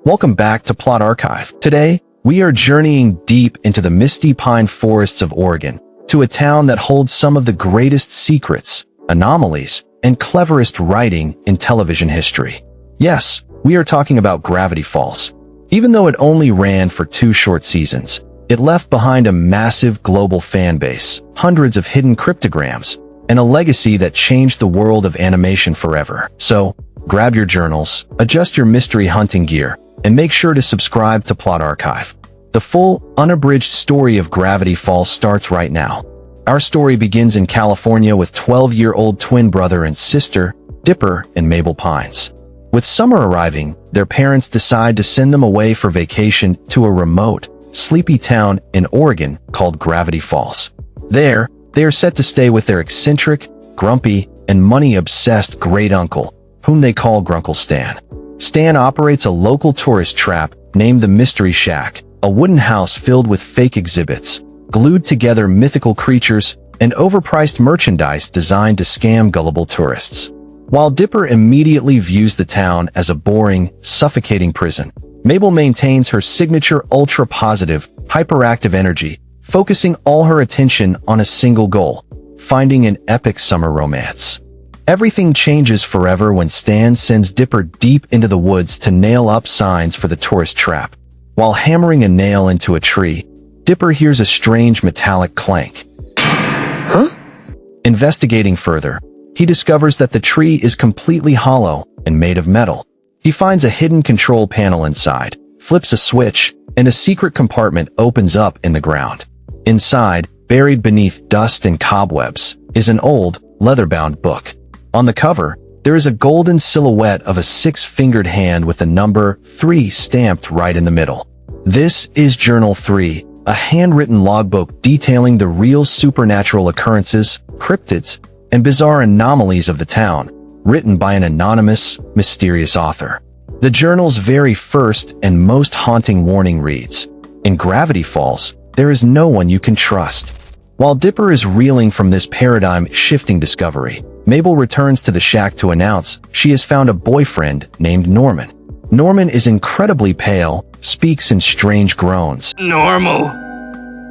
Welcome back to Plot Archive. Today, we are journeying deep into the misty pine forests of Oregon, to a town that holds some of the greatest secrets, anomalies, and cleverest writing in television history. Yes, we are talking about Gravity Falls. Even though it only ran for 2 short seasons, it left behind a massive global fan base, hundreds of hidden cryptograms, and a legacy that changed the world of animation forever. So, grab your journals, adjust your mystery hunting gear, and make sure to subscribe to Plot Archive. The full, unabridged story of Gravity Falls starts right now. Our story begins in California with 12-year-old twin brother and sister, Dipper and Mabel Pines. With summer arriving, their parents decide to send them away for vacation to a remote, sleepy town in Oregon called Gravity Falls. There, they are set to stay with their eccentric, grumpy, and money-obsessed great uncle, whom they call Grunkle Stan. Stan operates a local tourist trap named the Mystery Shack, a wooden house filled with fake exhibits, glued together mythical creatures, and overpriced merchandise designed to scam gullible tourists. While Dipper immediately views the town as a boring, suffocating prison, Mabel maintains her signature ultra-positive, hyperactive energy, focusing all her attention on a single goal, finding an epic summer romance. Everything changes forever when Stan sends Dipper deep into the woods to nail up signs for the tourist trap. While hammering a nail into a tree, Dipper hears a strange metallic clank. Huh? Investigating further, he discovers that the tree is completely hollow and made of metal. He finds a hidden control panel inside, flips a switch, and a secret compartment opens up in the ground. Inside, buried beneath dust and cobwebs, is an old, leather-bound book. On the cover, there is a golden silhouette of a 6-fingered hand with the number 3 stamped right in the middle. This is Journal 3, a handwritten logbook detailing the real supernatural occurrences, cryptids, and bizarre anomalies of the town, written by an anonymous, mysterious author. The journal's very first and most haunting warning reads, "In Gravity Falls, there is no one you can trust." While Dipper is reeling from this paradigm-shifting discovery, Mabel returns to the shack to announce she has found a boyfriend named Norman. Norman is incredibly pale, speaks in strange groans, Normal.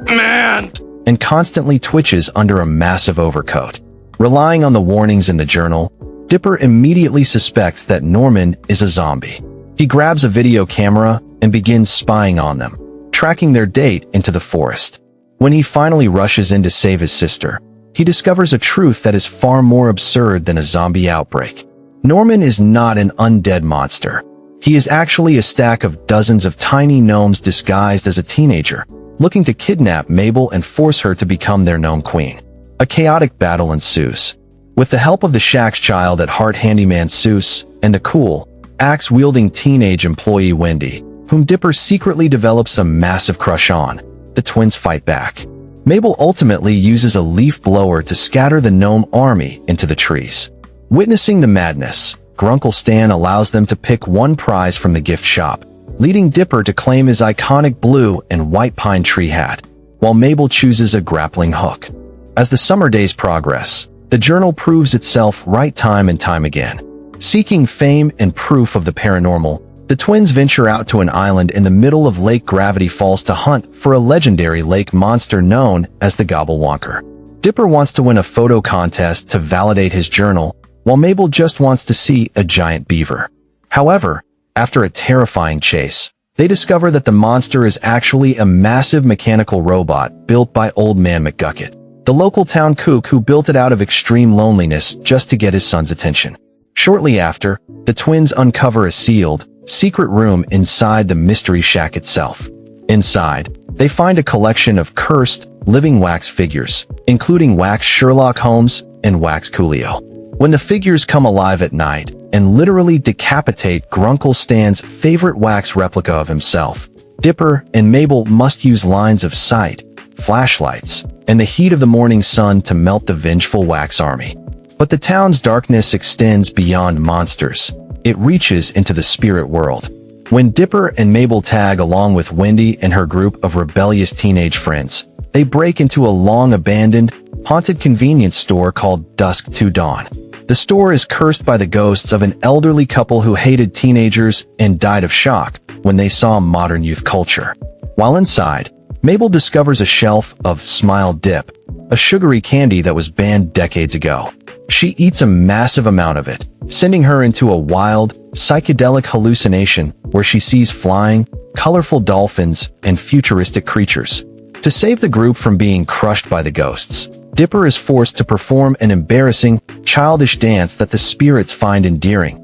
Man! and constantly twitches under a massive overcoat. Relying on the warnings in the journal, Dipper immediately suspects that Norman is a zombie. He grabs a video camera and begins spying on them, tracking their date into the forest. When he finally rushes in to save his sister, he discovers a truth that is far more absurd than a zombie outbreak. Norman is not an undead monster. He is actually a stack of dozens of tiny gnomes disguised as a teenager, looking to kidnap Mabel and force her to become their gnome queen. A chaotic battle ensues. With the help of the shack's child at heart handyman Seuss and the cool, axe-wielding teenage employee Wendy, whom Dipper secretly develops a massive crush on, the twins fight back. Mabel ultimately uses a leaf blower to scatter the gnome army into the trees. Witnessing the madness, Grunkle Stan allows them to pick one prize from the gift shop, leading Dipper to claim his iconic blue and white pine tree hat, while Mabel chooses a grappling hook. As the summer days progress, the journal proves itself right time and time again. Seeking fame and proof of the paranormal, the twins venture out to an island in the middle of Lake Gravity Falls to hunt for a legendary lake monster known as the Gobblewonker. Dipper wants to win a photo contest to validate his journal, while Mabel just wants to see a giant beaver. However, after a terrifying chase, they discover that the monster is actually a massive mechanical robot built by Old Man McGucket, the local town kook who built it out of extreme loneliness just to get his son's attention. Shortly after, the twins uncover a sealed, secret room inside the Mystery Shack itself. Inside, they find a collection of cursed, living wax figures, including wax Sherlock Holmes and wax Coolio. When the figures come alive at night and literally decapitate Grunkle Stan's favorite wax replica of himself, Dipper and Mabel must use lines of sight, flashlights, and the heat of the morning sun to melt the vengeful wax army. But the town's darkness extends beyond monsters. It reaches into the spirit world. When Dipper and Mabel tag along with Wendy and her group of rebellious teenage friends, they break into a long-abandoned, haunted convenience store called Dusk to Dawn. The store is cursed by the ghosts of an elderly couple who hated teenagers and died of shock when they saw modern youth culture. While inside, Mabel discovers a shelf of Smile Dip, a sugary candy that was banned decades ago. She eats a massive amount of it, sending her into a wild, psychedelic hallucination where she sees flying, colorful dolphins, and futuristic creatures. To save the group from being crushed by the ghosts, Dipper is forced to perform an embarrassing, childish dance that the spirits find endearing,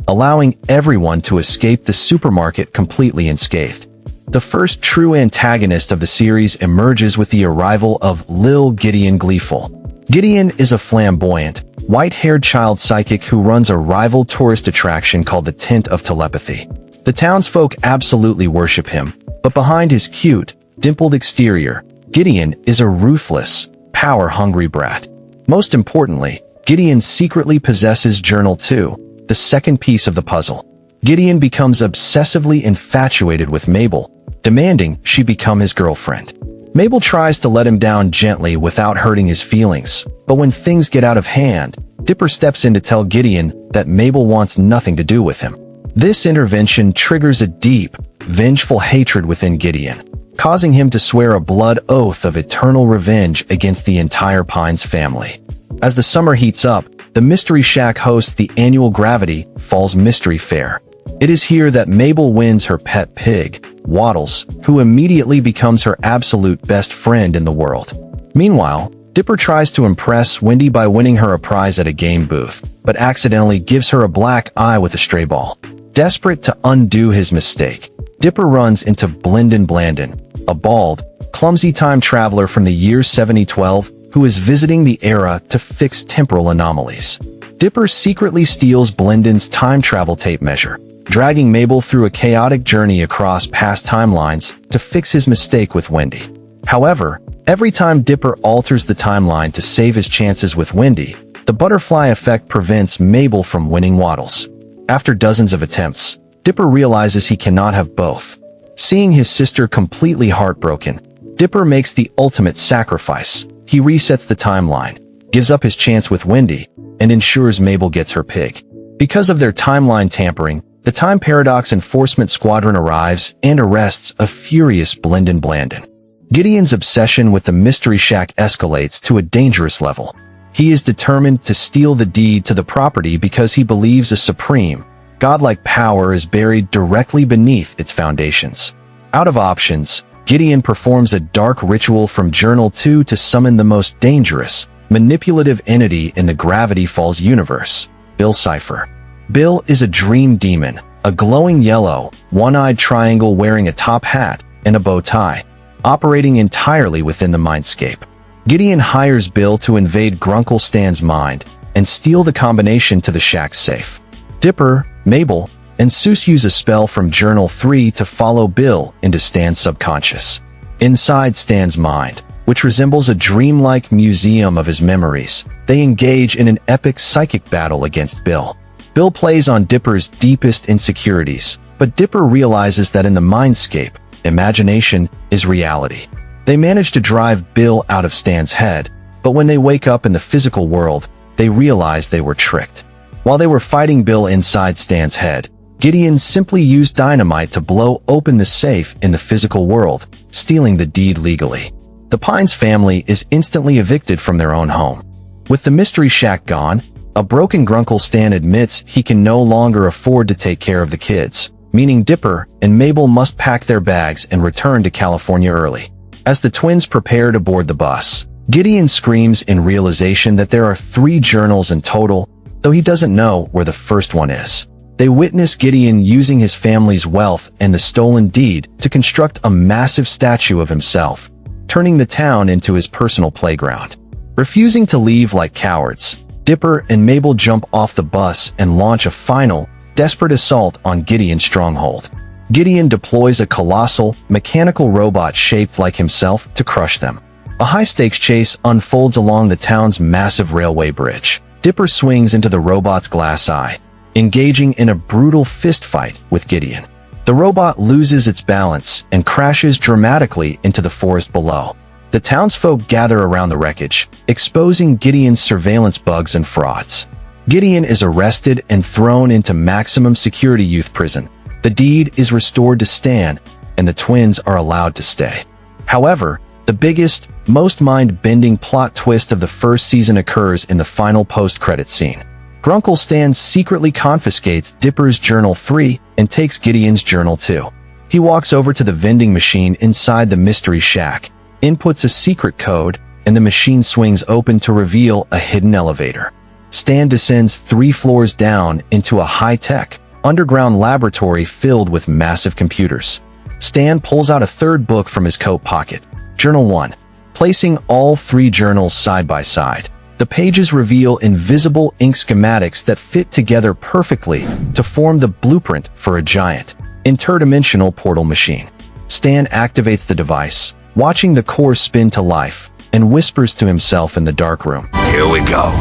allowing everyone to escape the supermarket completely unscathed. The first true antagonist of the series emerges with the arrival of Lil Gideon Gleeful. Gideon is a flamboyant, white-haired child psychic who runs a rival tourist attraction called the Tent of Telepathy. The townsfolk absolutely worship him, but behind his cute, dimpled exterior, Gideon is a ruthless, power-hungry brat. Most importantly, Gideon secretly possesses Journal 2, the second piece of the puzzle. Gideon becomes obsessively infatuated with Mabel, demanding she become his girlfriend. Mabel tries to let him down gently without hurting his feelings, but when things get out of hand, Dipper steps in to tell Gideon that Mabel wants nothing to do with him. This intervention triggers a deep, vengeful hatred within Gideon, causing him to swear a blood oath of eternal revenge against the entire Pines family. As the summer heats up, the Mystery Shack hosts the annual Gravity Falls Mystery Fair. It is here that Mabel wins her pet pig, Waddles, who immediately becomes her absolute best friend in the world. Meanwhile, Dipper tries to impress Wendy by winning her a prize at a game booth, but accidentally gives her a black eye with a stray ball. Desperate to undo his mistake, Dipper runs into Blyndon Blandon, a bald, clumsy time traveler from the year 7012 who is visiting the era to fix temporal anomalies. Dipper secretly steals Blyndon's time travel tape measure, dragging Mabel through a chaotic journey across past timelines to fix his mistake with Wendy. However, every time Dipper alters the timeline to save his chances with Wendy, the butterfly effect prevents Mabel from winning Waddles. After dozens of attempts, Dipper realizes he cannot have both. Seeing his sister completely heartbroken, Dipper makes the ultimate sacrifice. He resets the timeline, gives up his chance with Wendy, and ensures Mabel gets her pig. Because of their timeline tampering, the Time Paradox Enforcement Squadron arrives and arrests a furious Blyndon Blandon. Gideon's obsession with the Mystery Shack escalates to a dangerous level. He is determined to steal the deed to the property because he believes a supreme, godlike power is buried directly beneath its foundations. Out of options, Gideon performs a dark ritual from Journal 2 to summon the most dangerous, manipulative entity in the Gravity Falls universe, Bill Cipher. Bill is a dream demon, a glowing yellow, one-eyed triangle wearing a top hat and a bow tie, operating entirely within the mindscape. Gideon hires Bill to invade Grunkle Stan's mind and steal the combination to the shack's safe. Dipper, Mabel, and Seuss use a spell from Journal 3 to follow Bill into Stan's subconscious. Inside Stan's mind, which resembles a dreamlike museum of his memories, they engage in an epic psychic battle against Bill. Bill plays on Dipper's deepest insecurities, but Dipper realizes that in the mindscape, imagination is reality. They manage to drive Bill out of Stan's head, but when they wake up in the physical world, they realize they were tricked. While they were fighting Bill inside Stan's head, Gideon simply used dynamite to blow open the safe in the physical world, stealing the deed legally. The Pines family is instantly evicted from their own home. With the Mystery Shack gone, a broken Grunkle Stan admits he can no longer afford to take care of the kids, meaning Dipper and Mabel must pack their bags and return to California early. As the twins prepare to board the bus, Gideon screams in realization that there are 3 journals in total, though he doesn't know where the first one is. They witness Gideon using his family's wealth and the stolen deed to construct a massive statue of himself, turning the town into his personal playground. Refusing to leave like cowards, Dipper and Mabel jump off the bus and launch a final, desperate assault on Gideon's stronghold. Gideon deploys a colossal, mechanical robot shaped like himself to crush them. A high-stakes chase unfolds along the town's massive railway bridge. Dipper swings into the robot's glass eye, engaging in a brutal fistfight with Gideon. The robot loses its balance and crashes dramatically into the forest below. The townsfolk gather around the wreckage, exposing Gideon's surveillance bugs and frauds. Gideon is arrested and thrown into maximum security youth prison. The deed is restored to Stan, and the twins are allowed to stay. However, the biggest, most mind-bending plot twist of the first season occurs in the final post-credits scene. Grunkle Stan secretly confiscates Dipper's Journal 3 and takes Gideon's Journal 2. He walks over to the vending machine inside the mystery shack, inputs a secret code, and the machine swings open to reveal a hidden elevator. Stan descends 3 floors down into a high-tech, underground laboratory filled with massive computers. Stan pulls out a third book from his coat pocket, Journal 1. Placing all 3 journals side by side, the pages reveal invisible ink schematics that fit together perfectly to form the blueprint for a giant, interdimensional portal machine. Stan activates the device, watching the core spin to life, and whispers to himself in the dark room. Here we go.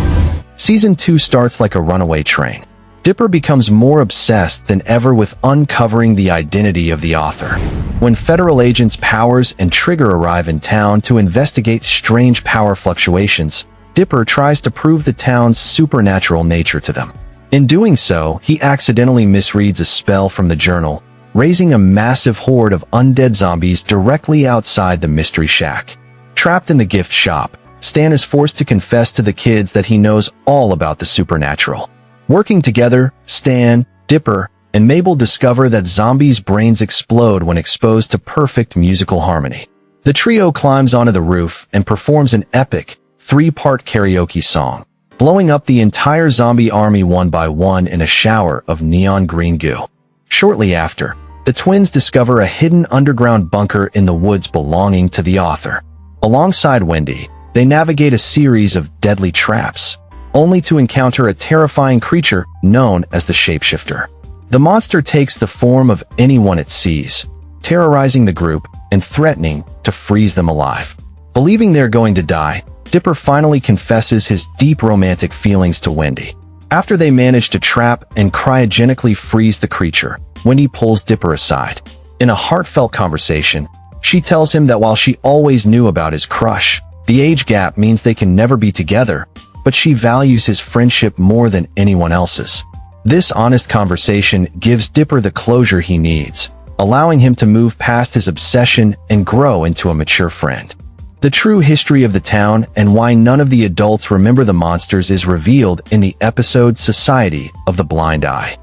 Season 2 starts like a runaway train. Dipper becomes more obsessed than ever with uncovering the identity of the author. When federal agents Powers and Trigger arrive in town to investigate strange power fluctuations, Dipper tries to prove the town's supernatural nature to them. In doing so, he accidentally misreads a spell from the journal, raising a massive horde of undead zombies directly outside the mystery shack. Trapped in the gift shop, Stan is forced to confess to the kids that he knows all about the supernatural. Working together, Stan, Dipper, and Mabel discover that zombies' brains explode when exposed to perfect musical harmony. The trio climbs onto the roof and performs an epic, 3-part karaoke song, blowing up the entire zombie army one by one in a shower of neon green goo. Shortly after, the twins discover a hidden underground bunker in the woods belonging to the author. Alongside Wendy, they navigate a series of deadly traps, only to encounter a terrifying creature known as the Shapeshifter. The monster takes the form of anyone it sees, terrorizing the group and threatening to freeze them alive. Believing they're going to die, Dipper finally confesses his deep romantic feelings to Wendy. After they manage to trap and cryogenically freeze the creature, Wendy pulls Dipper aside. In a heartfelt conversation, she tells him that while she always knew about his crush, the age gap means they can never be together, but she values his friendship more than anyone else's. This honest conversation gives Dipper the closure he needs, allowing him to move past his obsession and grow into a mature friend. The true history of the town and why none of the adults remember the monsters is revealed in the episode Society of the Blind Eye.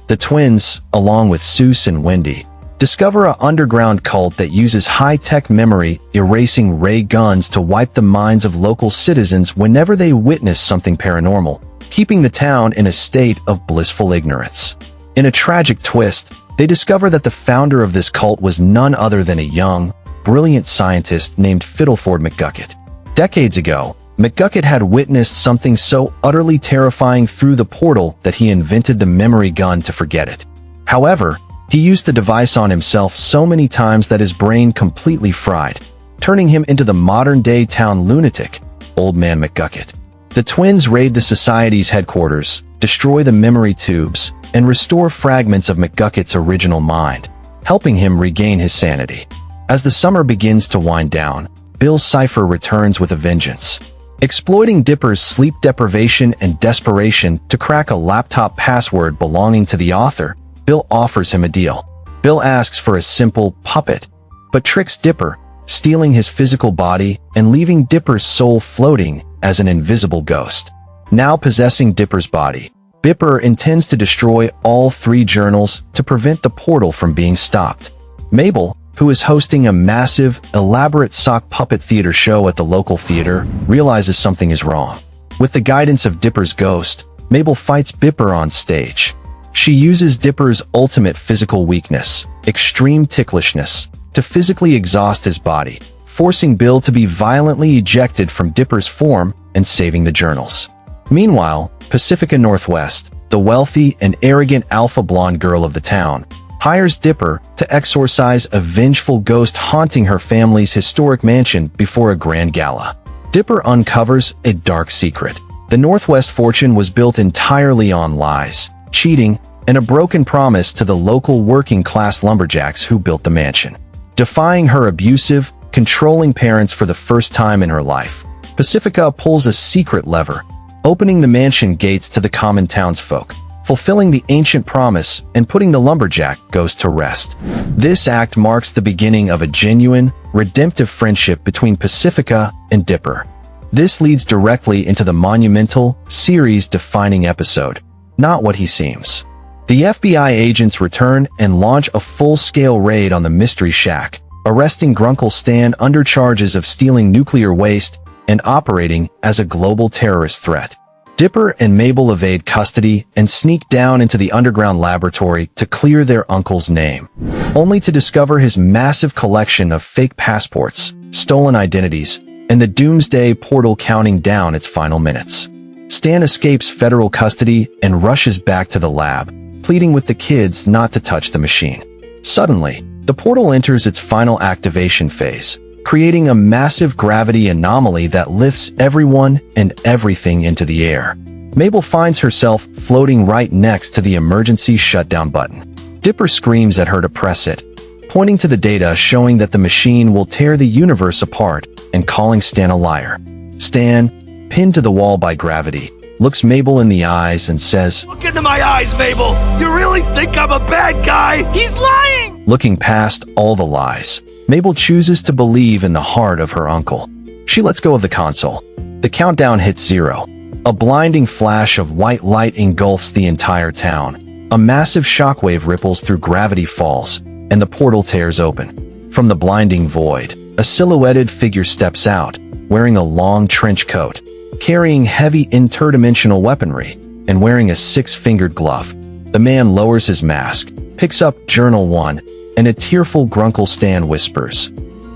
The twins, along with Seuss and Wendy, discover an underground cult that uses high-tech memory erasing ray guns to wipe the minds of local citizens whenever they witness something paranormal, keeping the town in a state of blissful ignorance. In a tragic twist, they discover that the founder of this cult was none other than a young, brilliant scientist named Fiddleford McGucket. Decades ago, McGucket had witnessed something so utterly terrifying through the portal that he invented the memory gun to forget it. However, he used the device on himself so many times that his brain completely fried, turning him into the modern-day town lunatic, Old Man McGucket. The twins raid the Society's headquarters, destroy the memory tubes, and restore fragments of McGucket's original mind, helping him regain his sanity. As the summer begins to wind down, Bill Cipher returns with a vengeance. Exploiting Dipper's sleep deprivation and desperation to crack a laptop password belonging to the author, Bill offers him a deal. Bill asks for a simple puppet, but tricks Dipper, stealing his physical body and leaving Dipper's soul floating as an invisible ghost. Now possessing Dipper's body, Dipper intends to destroy all 3 journals to prevent the portal from being stopped. Mabel, who is hosting a massive, elaborate sock puppet theater show at the local theater, realizes something is wrong. With the guidance of Dipper's ghost, Mabel fights Dipper on stage. She uses Dipper's ultimate physical weakness, extreme ticklishness, to physically exhaust his body, forcing Bill to be violently ejected from Dipper's form and saving the journals. Meanwhile, Pacifica Northwest, the wealthy and arrogant alpha blonde girl of the town, hires Dipper to exorcise a vengeful ghost haunting her family's historic mansion before a grand gala. Dipper uncovers a dark secret. The Northwest fortune was built entirely on lies, cheating, and a broken promise to the local working-class lumberjacks who built the mansion. Defying her abusive, controlling parents for the first time in her life, Pacifica pulls a secret lever, opening the mansion gates to the common townsfolk, fulfilling the ancient promise and putting the lumberjack ghost to rest. This act marks the beginning of a genuine, redemptive friendship between Pacifica and Dipper. This leads directly into the monumental, series-defining episode, Not What He Seems. The FBI agents return and launch a full-scale raid on the Mystery Shack, arresting Grunkle Stan under charges of stealing nuclear waste and operating as a global terrorist threat. Dipper and Mabel evade custody and sneak down into the underground laboratory to clear their uncle's name, only to discover his massive collection of fake passports, stolen identities, and the doomsday portal counting down its final minutes. Stan escapes federal custody and rushes back to the lab, pleading with the kids not to touch the machine. Suddenly, the portal enters its final activation phase, creating a massive gravity anomaly that lifts everyone and everything into the air. Mabel finds herself floating right next to the emergency shutdown button. Dipper screams at her to press it, pointing to the data showing that the machine will tear the universe apart and calling Stan a liar. Stan, pinned to the wall by gravity, looks Mabel in the eyes and says, Look into my eyes, Mabel! You really think I'm a bad guy? He's lying! Looking past all the lies, Mabel chooses to believe in the heart of her uncle. She lets go of the console. The countdown hits 0. A blinding flash of white light engulfs the entire town. A massive shockwave ripples through Gravity Falls, and the portal tears open. From the blinding void, a silhouetted figure steps out, wearing a long trench coat, carrying heavy interdimensional weaponry, and wearing a 6-fingered glove. The man lowers his mask, picks up Journal 1, and a tearful Grunkle Stan whispers,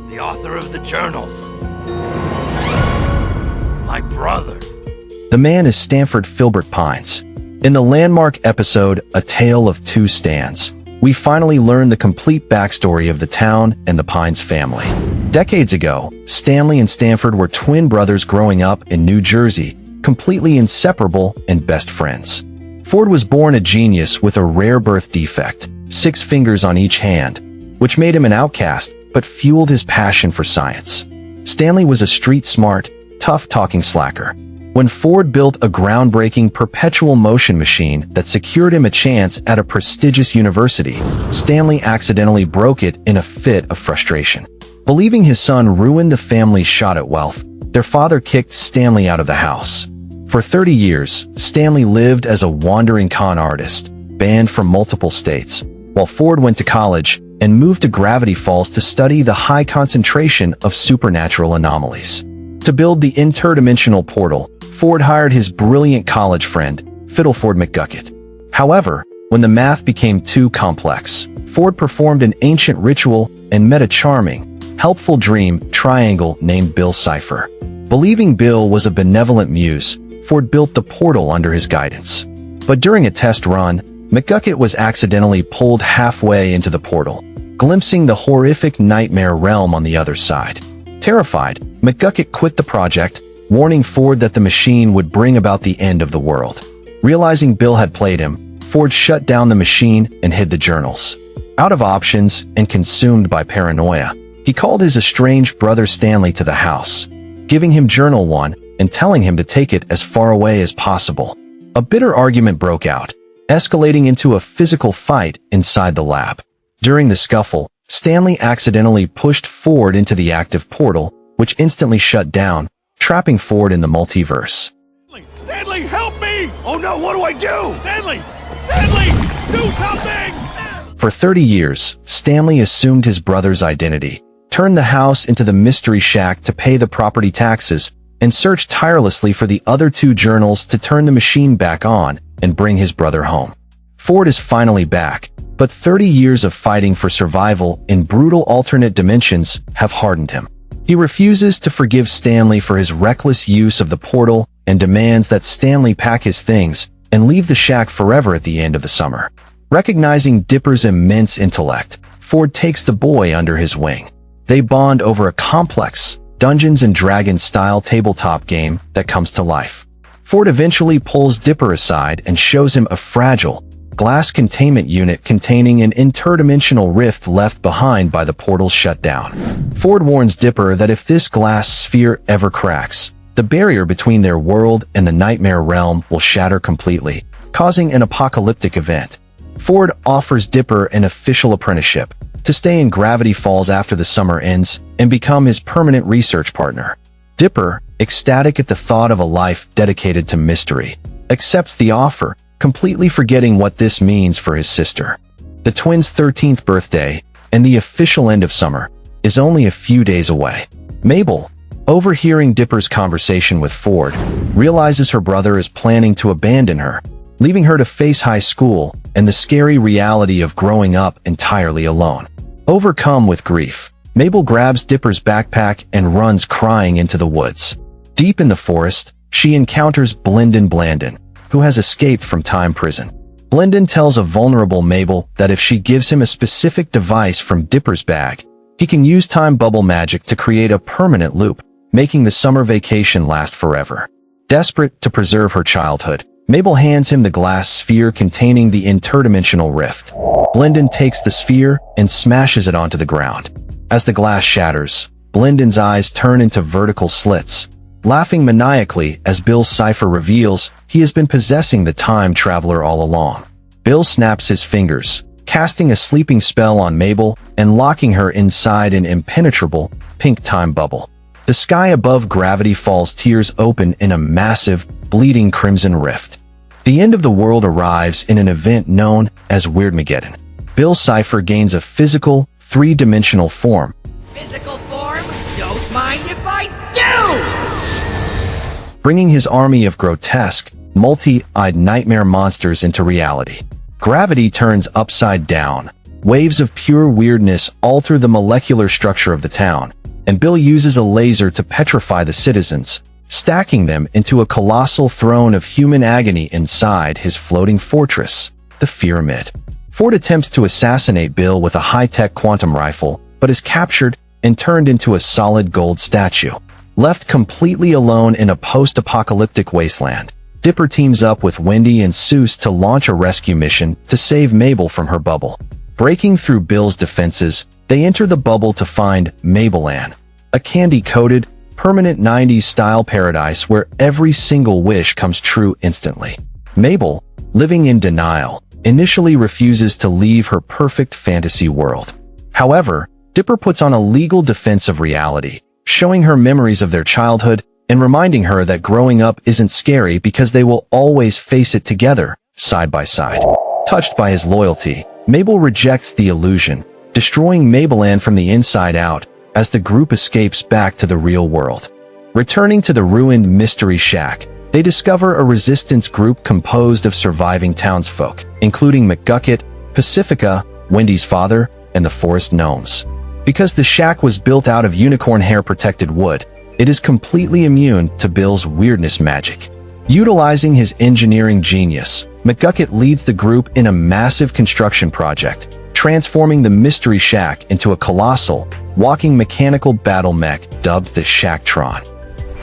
The author of the journals. My brother. The man is Stanford Filbert Pines. In the landmark episode, A Tale of Two Stans, we finally learn the complete backstory of the town and the Pines family. Decades ago, Stanley and Stanford were twin brothers growing up in New Jersey, completely inseparable and best friends. Ford was born a genius with a rare birth defect, 6 fingers on each hand, which made him an outcast but fueled his passion for science. Stanley was a street-smart, tough-talking slacker. When Ford built a groundbreaking perpetual motion machine that secured him a chance at a prestigious university, Stanley accidentally broke it in a fit of frustration. Believing his son ruined the family's shot at wealth, their father kicked Stanley out of the house. For 30 years, Stanley lived as a wandering con artist, banned from multiple states, while Ford went to college and moved to Gravity Falls to study the high concentration of supernatural anomalies. To build the interdimensional portal, Ford hired his brilliant college friend, Fiddleford McGucket. However, when the math became too complex, Ford performed an ancient ritual and met a charming, helpful dream triangle named Bill Cipher. Believing Bill was a benevolent muse, Ford built the portal under his guidance. But during a test run, McGucket was accidentally pulled halfway into the portal, glimpsing the horrific nightmare realm on the other side. Terrified, McGucket quit the project, warning Ford that the machine would bring about the end of the world. Realizing Bill had played him, Ford shut down the machine and hid the journals. Out of options and consumed by paranoia, he called his estranged brother Stanley to the house, giving him Journal 1 and telling him to take it as far away as possible. A bitter argument broke out, escalating into a physical fight inside the lab. During the scuffle, Stanley accidentally pushed Ford into the active portal, which instantly shut down, trapping Ford in the multiverse. Stanley, help me! Oh no, what do I do? Stanley! Stanley! Do something! For 30 years, Stanley assumed his brother's identity, turned the house into the Mystery Shack to pay the property taxes, and searched tirelessly for the other 2 journals to turn the machine back on and bring his brother home. Ford is finally back, but 30 years of fighting for survival in brutal alternate dimensions have hardened him. He refuses to forgive Stanley for his reckless use of the portal and demands that Stanley pack his things and leave the shack forever at the end of the summer. Recognizing Dipper's immense intellect, Ford takes the boy under his wing. They bond over a complex, Dungeons & Dragons-style tabletop game that comes to life. Ford eventually pulls Dipper aside and shows him a fragile, glass containment unit containing an interdimensional rift left behind by the portal's shutdown. Ford warns Dipper that if this glass sphere ever cracks, the barrier between their world and the nightmare realm will shatter completely, causing an apocalyptic event. Ford offers Dipper an official apprenticeship to stay in Gravity Falls after the summer ends and become his permanent research partner. Dipper, ecstatic at the thought of a life dedicated to mystery, accepts the offer, completely forgetting what this means for his sister. The twins' 13th birthday, and the official end of summer, is only a few days away. Mabel, overhearing Dipper's conversation with Ford, realizes her brother is planning to abandon her, leaving her to face high school and the scary reality of growing up entirely alone. Overcome with grief, Mabel grabs Dipper's backpack and runs crying into the woods. Deep in the forest, she encounters Blandon, who has escaped from time prison. Blandon tells a vulnerable Mabel that if she gives him a specific device from Dipper's bag, he can use time bubble magic to create a permanent loop, making the summer vacation last forever. Desperate to preserve her childhood, Mabel hands him the glass sphere containing the interdimensional rift. Blandon takes the sphere and smashes it onto the ground. As the glass shatters, Blandon's eyes turn into vertical slits, laughing maniacally as Bill Cipher reveals he has been possessing the time traveler all along. Bill snaps his fingers, casting a sleeping spell on Mabel and locking her inside an impenetrable, pink time bubble. The sky above Gravity Falls tears open in a massive, bleeding crimson rift. The end of the world arrives in an event known as Weirdmageddon. Bill Cipher gains a physical, three-dimensional form. Physical form? Don't mind if I do! Bringing his army of grotesque, multi-eyed nightmare monsters into reality. Gravity turns upside down. Waves of pure weirdness alter the molecular structure of the town, and Bill uses a laser to petrify the citizens, stacking them into a colossal throne of human agony inside his floating fortress, the Pyramid. Ford attempts to assassinate Bill with a high-tech quantum rifle, but is captured and turned into a solid gold statue. Left completely alone in a post-apocalyptic wasteland, Dipper teams up with Wendy and Seuss to launch a rescue mission to save Mabel from her bubble. Breaking through Bill's defenses, they enter the bubble to find Mabeland, a candy-coated, permanent 90s-style paradise where every single wish comes true instantly. Mabel, living in denial, initially refuses to leave her perfect fantasy world. However, Dipper puts on a legal defense of reality, showing her memories of their childhood and reminding her that growing up isn't scary because they will always face it together, side by side. Touched by his loyalty, Mabel rejects the illusion, destroying Mabeland from the inside out as the group escapes back to the real world. Returning to the ruined Mystery Shack, they discover a resistance group composed of surviving townsfolk, including McGucket, Pacifica, Wendy's father, and the forest gnomes. Because the shack was built out of unicorn hair-protected wood, it is completely immune to Bill's weirdness magic. Utilizing his engineering genius, McGucket leads the group in a massive construction project, transforming the Mystery Shack into a colossal, walking mechanical battle mech dubbed the Shacktron.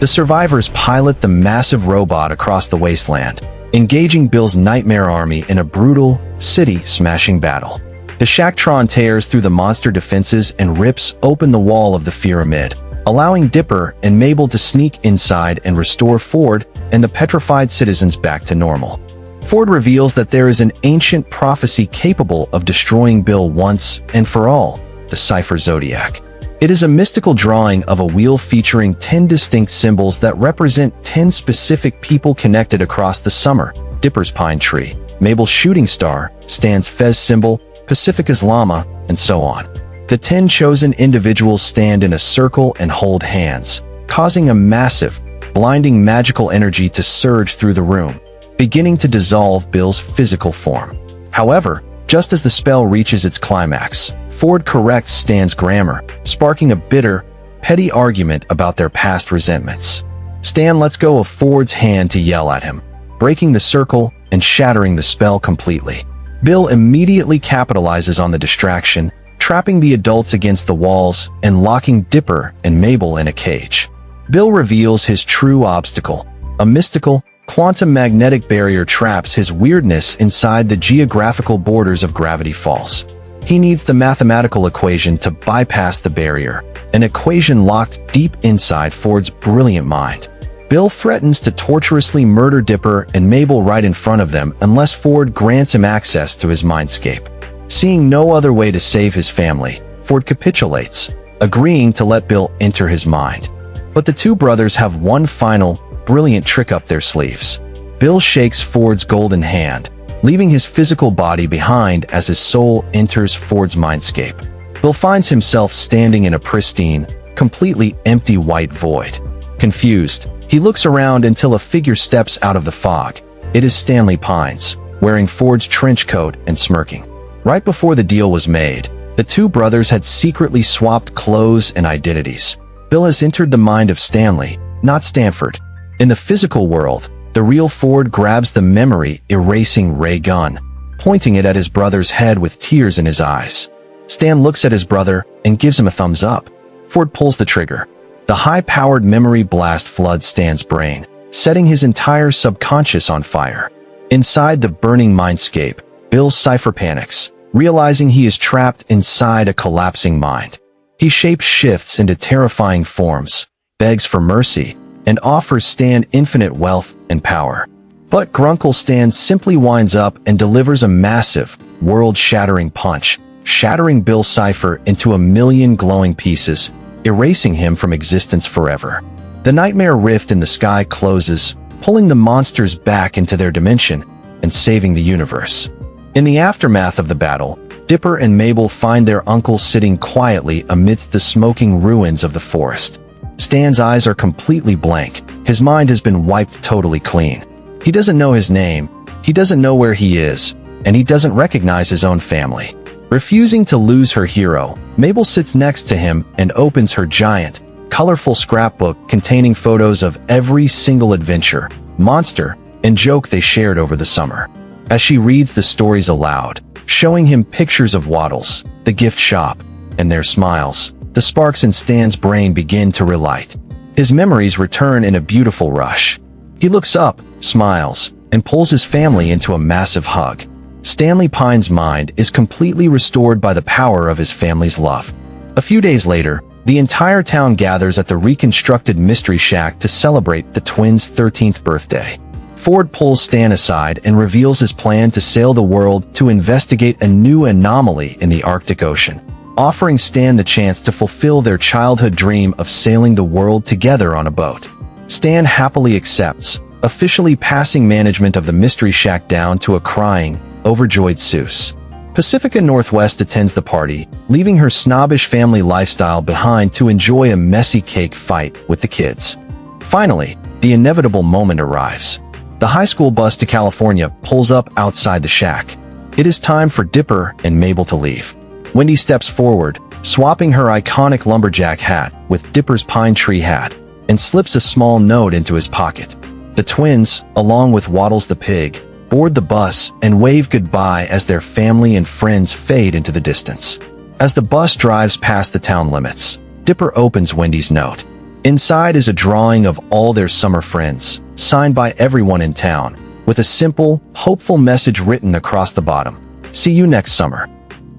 The survivors pilot the massive robot across the wasteland, engaging Bill's nightmare army in a brutal, city-smashing battle. The Shacktron tears through the monster defenses and rips open the wall of the Pyramid, allowing Dipper and Mabel to sneak inside and restore Ford and the petrified citizens back to normal. Ford reveals that there is an ancient prophecy capable of destroying Bill once and for all, the Cipher Zodiac. It is a mystical drawing of a wheel featuring 10 distinct symbols that represent 10 specific people connected across the summer. Dipper's pine tree, Mabel's shooting star, Stan's fez symbol, Pacifica's llama, and so on. The 10 chosen individuals stand in a circle and hold hands, causing a massive, blinding magical energy to surge through the room, beginning to dissolve Bill's physical form. However, just as the spell reaches its climax, Ford corrects Stan's grammar, sparking a bitter, petty argument about their past resentments. Stan lets go of Ford's hand to yell at him, breaking the circle and shattering the spell completely. Bill immediately capitalizes on the distraction, trapping the adults against the walls and locking Dipper and Mabel in a cage. Bill reveals his true obstacle, a mystical, quantum magnetic barrier traps his weirdness inside the geographical borders of Gravity Falls. He needs the mathematical equation to bypass the barrier, an equation locked deep inside Ford's brilliant mind. Bill threatens to torturously murder Dipper and Mabel right in front of them unless Ford grants him access to his mindscape. Seeing no other way to save his family, Ford capitulates, agreeing to let Bill enter his mind. But the two brothers have one final, brilliant trick up their sleeves. Bill shakes Ford's golden hand, leaving his physical body behind as his soul enters Ford's mindscape. Bill finds himself standing in a pristine, completely empty white void. Confused, he looks around until a figure steps out of the fog. It is Stanley Pines, wearing Ford's trench coat and smirking. Right before the deal was made, the two brothers had secretly swapped clothes and identities. Bill has entered the mind of Stanley, not Stanford. In the physical world, the real Ford grabs the memory-erasing ray gun, pointing it at his brother's head with tears in his eyes. Stan looks at his brother and gives him a thumbs up. Ford pulls the trigger. The high-powered memory blast floods Stan's brain, setting his entire subconscious on fire. Inside the burning mindscape, Bill Cipher panics, realizing he is trapped inside a collapsing mind. He shape-shifts into terrifying forms, begs for mercy, and offers Stan infinite wealth and power. But Grunkle Stan simply winds up and delivers a massive, world-shattering punch, shattering Bill Cipher into a million glowing pieces, erasing him from existence forever. The nightmare rift in the sky closes, pulling the monsters back into their dimension and saving the universe. In the aftermath of the battle, Dipper and Mabel find their uncle sitting quietly amidst the smoking ruins of the forest. Stan's eyes are completely blank. His mind has been wiped totally clean. He doesn't know his name, he doesn't know where he is, and he doesn't recognize his own family. Refusing to lose her hero, Mabel sits next to him and opens her giant, colorful scrapbook containing photos of every single adventure, monster, and joke they shared over the summer. As she reads the stories aloud, showing him pictures of Waddles, the gift shop, and their smiles, the sparks in Stan's brain begin to relight. His memories return in a beautiful rush. He looks up, smiles, and pulls his family into a massive hug. Stanley Pine's mind is completely restored by the power of his family's love. A few days later, the entire town gathers at the reconstructed Mystery Shack to celebrate the twins' 13th birthday. Ford pulls Stan aside and reveals his plan to sail the world to investigate a new anomaly in the Arctic Ocean, offering Stan the chance to fulfill their childhood dream of sailing the world together on a boat. Stan happily accepts, officially passing management of the Mystery Shack down to a crying, overjoyed Seuss. Pacifica Northwest attends the party, leaving her snobbish family lifestyle behind to enjoy a messy cake fight with the kids. Finally, the inevitable moment arrives. The high school bus to California pulls up outside the shack. It is time for Dipper and Mabel to leave. Wendy steps forward, swapping her iconic lumberjack hat with Dipper's pine tree hat, and slips a small note into his pocket. The twins, along with Waddles the pig, board the bus and wave goodbye as their family and friends fade into the distance. As the bus drives past the town limits, Dipper opens Wendy's note. Inside is a drawing of all their summer friends, signed by everyone in town, with a simple, hopeful message written across the bottom. See you next summer.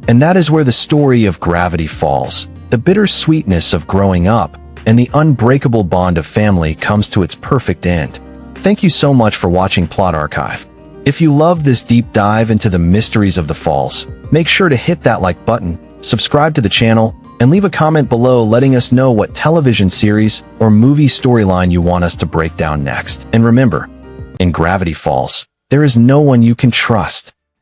And that is where the story of Gravity Falls, the bittersweetness of growing up, and the unbreakable bond of family comes to its perfect end. Thank you so much for watching Plot Archive. If you loved this deep dive into the mysteries of the falls, make sure to hit that like button, subscribe to the channel, and leave a comment below letting us know what television series or movie storyline you want us to break down next. And remember, in Gravity Falls, there is no one you can trust.